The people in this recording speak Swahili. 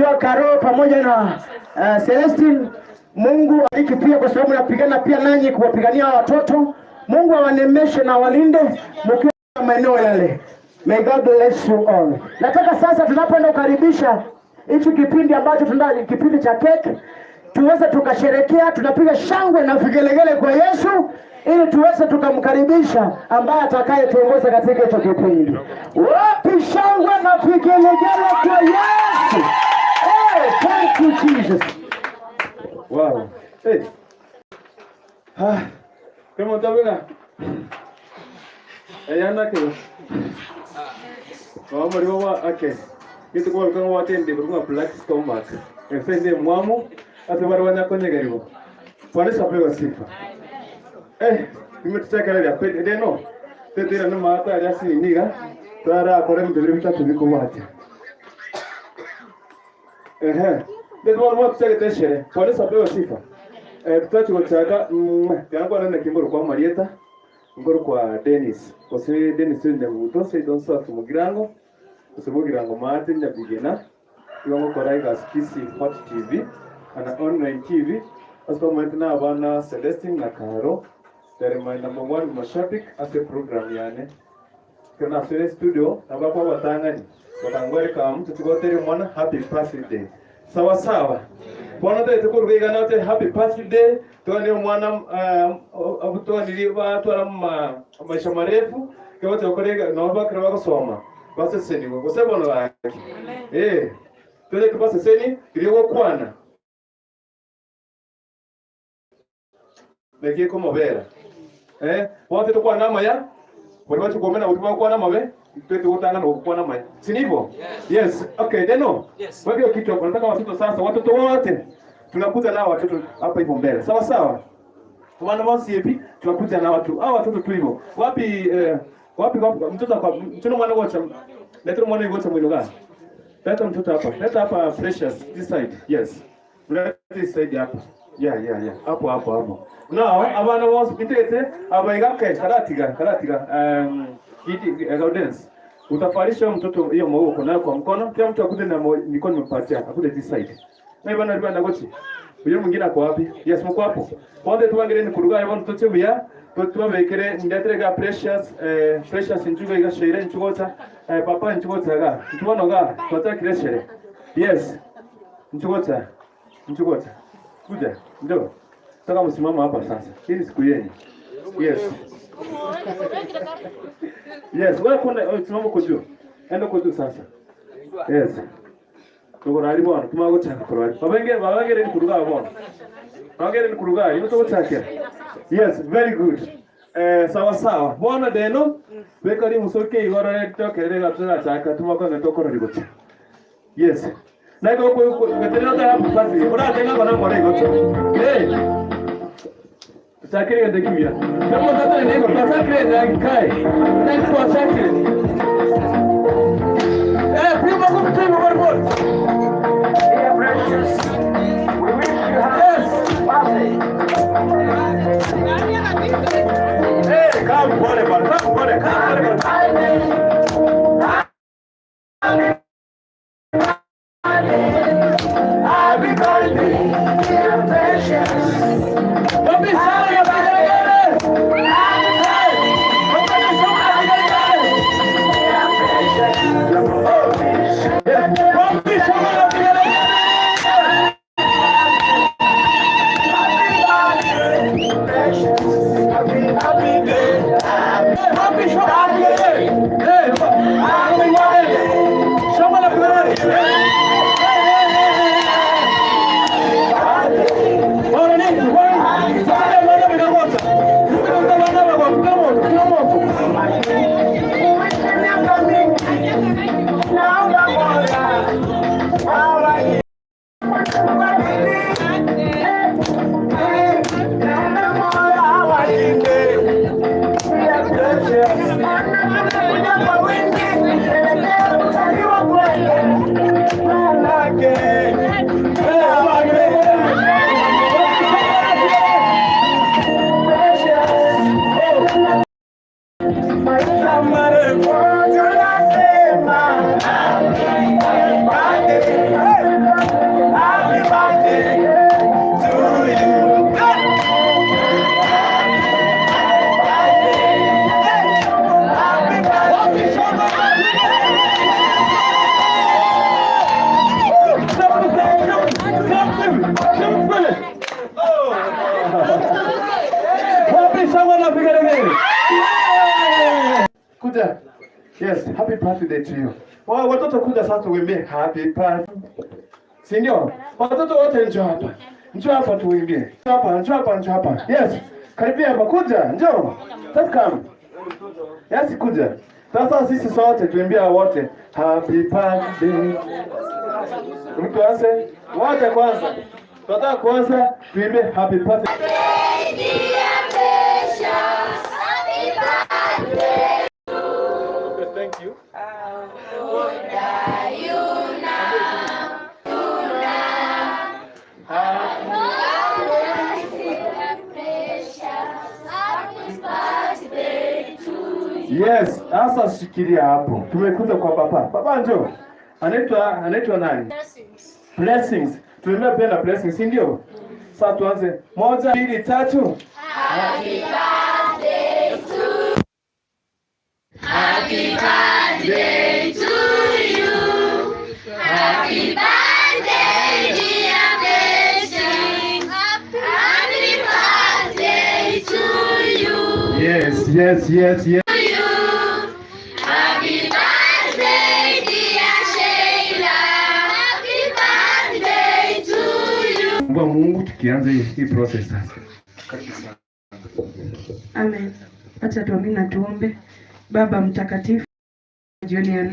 mpendwa Karo pamoja na Celestine. Mungu aliki pia kwa sababu napigana pia nanyi kuwapigania watoto. Mungu awanemeshe na walinde mkiwa maeneo yale. May God bless you all. Nataka sasa tunapoenda kukaribisha hichi kipindi ambacho tunataka kipindi cha keki, tuweze tukasherekea, tunapiga shangwe na vigelegele kwa Yesu ili tuweze tukamkaribisha ambaye atakayetuongoza katika hicho kipindi. Wapi shangwe na vigelegele kwa Yesu? Hey, thank you Jesus. Wow. Hey. Kama utabena. Ayana ke. Mama riwa ake. Kitu kwa kama watende kwa black stomach. Efeze mwamu atabarwana kwenye garibo. Pwani sapewa sifa. Nimetaka leo yapende deno. Tetera na mata ya siniga. Tara akore mbele bitatu bikuwate. Ndio watu tutake teshere. Pwani sapewa sifa. Tutachi kuchaga yangu ana kimboro kwa Marieta. Ngoro kwa Dennis. Kose Dennis ndi muto se don sa tumugirango. Kusemugirango mate Nyabigena. Iwango kwa Raiga Skisi Hot TV ana online TV. Aso mwentina abana Celestine na Karo. Tere my number 1 mashabik ase program yane. Kuna sere studio ambapo watangani. Watangwele kama mtu tugotere mwana happy birthday. Sawa sawa. Bwana wetu kurugega naote happy birthday. Tuone mwana abuto niliva twala maisha marefu. Kwa wote wakorega na wabakira bakosoma. Base seni ngo gusebona baki. Tole kubase seni iliwo kwana. Mekie ko mobera. Wote tukwa nama ya. Wale watu kuomena utuwa kwa nama be. Twetu utanga na kwa nama. Sinivo? Yes. Okay, deno. Yes. Wewe kitu tunataka watoto sasa, watoto wote tunakuja nao watoto hapa hivyo mbele. Sawa sawa. Tumana wasi hivi tunakuja na watu. Hao watoto tu hivyo. Wapi mtoto kwa mtoto mwana wote. Leta mwana wote mwino gani? Leta mtoto hapa. Leta hapa Precious this side. Yes. Leta this side hapa. Yeah. Hapo. Now, abana wose bitete abaigake karatiga dance. Utafarisha mtoto hiyo mauko nayo kwa mkono, pia mtu akuje na mikono imepatia, akuje this side. Na ibana ribanda gochi. Uyo mwingine ako wapi? Yes, mko hapo. Bonde tuangire ni kuruga ibona tuchebuya, tuwabekere ndaterega precious njuga igashere njugota, papa njugota ga. Tubona ga, twatakire shere. Yes. Njugota. Kuja, ndio. Sasa msimama hapa sasa. Hii ni siku yenu. Yes. Yes, wewe kuna simama kujua. Enda kujua sasa. Yes. Tuko na bwana, tumagocha kurwari. Babangere ni kuruga bwana. Babangere ni kuruga, ino tuko chake. Yes, very good. Sawa. Bwana deno, bekari musoke igora tokere na tuna chaka tumakonga tokoro rigocha. Yes. Na iko gatena ta hapo basi. Bora tenga bana bora igocha. Sakire ya dekimia. Kama tata ni kwa sakire ya kai. Na kwa sakire. Prima kumtema barbot. Dear precious, we wish you happy birthday. Come pole. Happy birthday, dear precious. Don't be sorry about it. Don't be sorry. birthday to you. Watoto kuja sasa tuimbie happy birthday. Si ndio? Watoto wote njoo hapa. Njoo hapa tuimbie. Njoo hapa. Yes. Karibia hapa, kuja, njoo. Just come. Yes, kuja. Sasa sisi sote tuimbia wote happy birthday. Mtu ase, wote kwanza. Tunataka kwanza tuimbie happy birthday. Happy birthday. Thank you. Yes, sasa shikilia hapo. Tumekuja kwa papa. Papa njoo. Anaitwa nani? Blessings. Tuimbe pia na blessings, si ndio? Sasa tuanze. 1, 2, 3. Happy birthday to Happy birthday to you. Happy birthday dear Blessings. Happy birthday to you. Yes. Happy birthday dear Sheila. Happy birthday to you. Mungu tukianza hii process sasa. Amen. Acha tuamini na tuombe. Baba mtakatifu, jioni ya leo